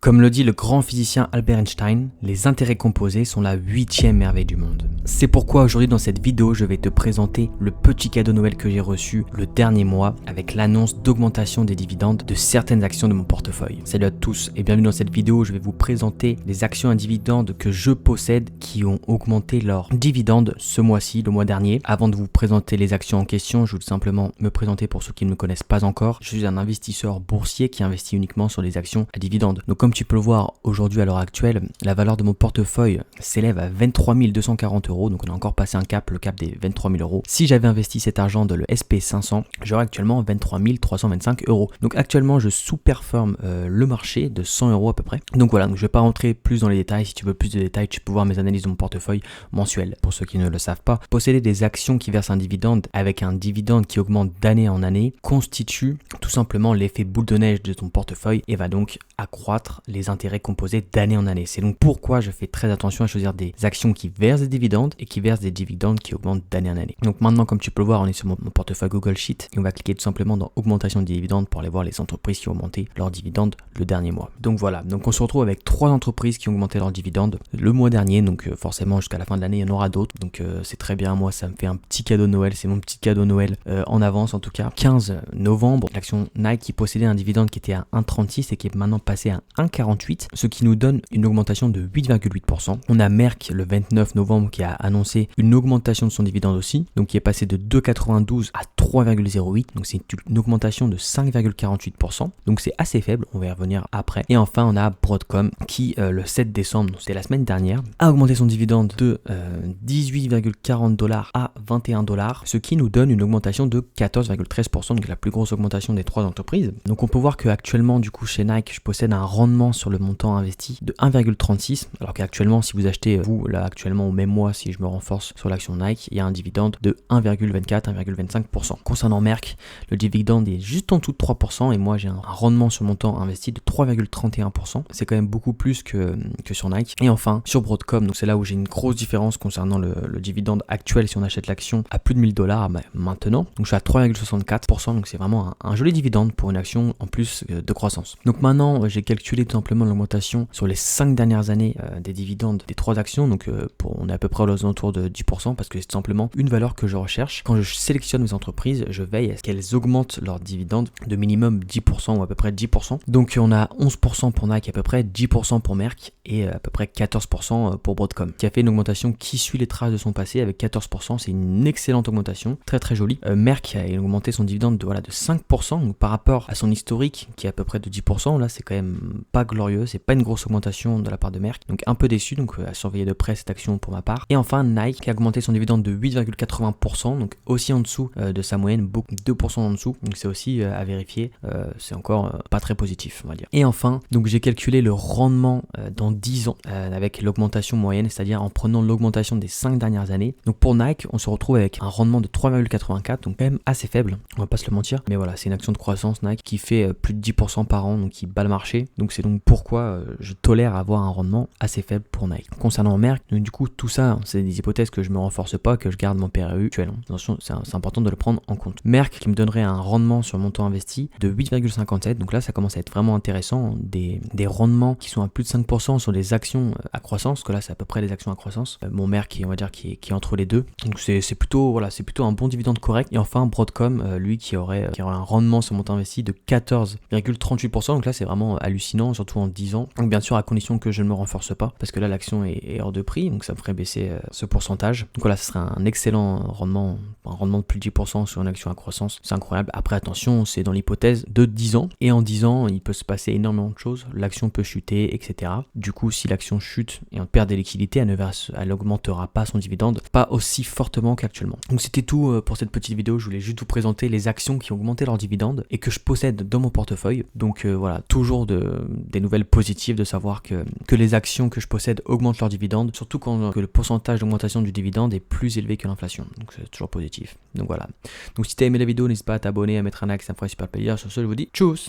Comme le dit le grand physicien Albert Einstein, les intérêts composés sont la 8e merveille du monde. C'est pourquoi aujourd'hui dans cette vidéo, je vais te présenter le petit cadeau Noël que j'ai reçu le dernier mois avec l'annonce d'augmentation des dividendes de certaines actions de mon portefeuille. Salut à tous et bienvenue dans cette vidéo où je vais vous présenter les actions à dividendes que je possède qui ont augmenté leurs dividendes ce mois-ci, le mois dernier. Avant de vous présenter les actions en question, je vais tout simplement me présenter pour ceux qui ne me connaissent pas encore. Je suis un investisseur boursier qui investit uniquement sur les actions à dividendes. Donc comme tu peux le voir aujourd'hui à l'heure actuelle, la valeur de mon portefeuille s'élève à 23 240 €, donc on a encore passé un cap, le cap des 23 000 €. Si j'avais investi cet argent dans le SP500, j'aurais actuellement 23 325 €. Donc actuellement je sous-performe le marché de 100 € à peu près. Donc voilà, donc je ne vais pas rentrer plus dans les détails. Si tu veux plus de détails, tu peux voir mes analyses de mon portefeuille mensuel. Pour ceux qui ne le savent pas, posséder des actions qui versent un dividende avec un dividende qui augmente d'année en année constitue tout simplement l'effet boule de neige de ton portefeuille et va donc accroître les intérêts composés d'année en année. C'est donc pourquoi je fais très attention à choisir des actions qui versent des dividendes et qui versent des dividendes qui augmentent d'année en année. Donc maintenant, comme tu peux le voir, on est sur mon portefeuille Google Sheet et on va cliquer tout simplement dans augmentation de dividendes pour aller voir les entreprises qui ont augmenté leurs dividendes le dernier mois. Donc voilà, donc on se retrouve avec 3 entreprises qui ont augmenté leurs dividendes le mois dernier, donc forcément jusqu'à la fin de l'année il y en aura d'autres, donc c'est très bien. Moi ça me fait un petit cadeau de Noël, c'est mon petit cadeau de Noël en avance en tout cas. 15 novembre, l'action Nike qui possédait un dividende qui était à 1,36 et qui est maintenant passé à 1,48, ce qui nous donne une augmentation de 8,8%. On a Merck le 29 novembre qui a annoncé une augmentation de son dividende aussi, donc qui est passé de 2,92 à 3,08, donc c'est une augmentation de 5,48%, donc c'est assez faible, on va y revenir après. Et enfin on a Broadcom qui le 7 décembre, donc c'est la semaine dernière, a augmenté son dividende de 18,40 $ à 21 $, ce qui nous donne une augmentation de 14,13%, donc la plus grosse augmentation des 3 entreprises. Donc on peut voir qu'actuellement du coup chez Nike, je possède un rendement sur le montant investi de 1,36, alors qu'actuellement si vous achetez vous là actuellement au même mois, si je me renforce sur l'action Nike, il y a un dividende de 1,24, 1,25%. Concernant Merck, le dividende est juste en dessous de 3% et moi j'ai un rendement sur le montant investi de 3,31%. C'est quand même beaucoup plus que sur Nike. Et enfin sur Broadcom, donc c'est là où j'ai une grosse différence concernant le dividende actuel si on achète l'action à plus de 1000 $ maintenant. Donc je suis à 3,64%, donc c'est vraiment un joli dividende pour une action en plus de croissance. Donc maintenant j'ai calculé tout simplement l'augmentation sur les 5 dernières années des dividendes des 3 actions, donc on est à peu près aux alentours de 10% parce que c'est simplement une valeur que je recherche. Quand je sélectionne mes entreprises, je veille à ce qu'elles augmentent leurs dividendes de minimum 10% ou à peu près 10%. Donc on a 11% pour Nike, à peu près 10% pour Merck et à peu près 14% pour Broadcom, qui a fait une augmentation qui suit les traces de son passé avec 14%. C'est une excellente augmentation, très très jolie. Merck a augmenté son dividende de 5%, donc par rapport à son historique qui est à peu près de 10%, là c'est quand même pas glorieux, c'est pas une grosse augmentation de la part de Merck, donc un peu déçu, donc à surveiller de près cette action pour ma part. Et enfin Nike qui a augmenté son dividende de 8,80%, donc aussi en dessous de sa moyenne, 2% en dessous, donc c'est aussi à vérifier, c'est encore pas très positif on va dire. Et enfin, donc j'ai calculé le rendement dans 10 ans avec l'augmentation moyenne, c'est-à-dire en prenant l'augmentation des 5 dernières années. Donc pour Nike, on se retrouve avec un rendement de 3,84, donc quand même assez faible, on va pas se le mentir, mais voilà, c'est une action de croissance Nike qui fait plus de 10% par an, donc qui bat le marché, donc c'est donc pourquoi je tolère avoir un rendement assez faible pour Nike. Concernant Merck, donc du coup tout ça, c'est des hypothèses que je me renforce pas, que je garde mon PRU actuel, attention, c'est important de le prendre en compte. Merck qui me donnerait un rendement sur le montant investi de 8,57, donc là ça commence à être vraiment intéressant, des rendements qui sont à plus de 5% sur des actions à croissance, que là c'est à peu près des actions à croissance. Mon Merck on va dire qui est entre les deux, donc c'est plutôt un bon dividende correct. Et enfin Broadcom, lui qui aurait un rendement sur le montant investi de 14,38%, donc là c'est vraiment hallucinant, surtout en 10 ans, donc bien sûr à condition que je ne me renforce pas, parce que là l'action est hors de prix, donc ça me ferait baisser ce pourcentage. Donc voilà, ce serait un excellent rendement, un rendement de plus de 10% sur une action à croissance, c'est incroyable. Après attention, c'est dans l'hypothèse de 10 ans, et en 10 ans il peut se passer énormément de choses, l'action peut chuter, etc. Du coup si l'action chute et on perd des liquidités, elle n'augmentera pas son dividende, pas aussi fortement qu'actuellement. Donc c'était tout pour cette petite vidéo, je voulais juste vous présenter les actions qui ont augmenté leur dividende et que je possède dans mon portefeuille. Donc voilà, toujours des nouvelles positives de savoir que les actions que je possède augmentent leur dividende, surtout quand que le pourcentage d'augmentation du dividende est plus élevé que l'inflation. Donc c'est toujours positif. Donc voilà. Donc si tu as aimé la vidéo, n'hésite pas à t'abonner, à mettre un like, ça me ferait super plaisir. Sur ce, je vous dis tchuss.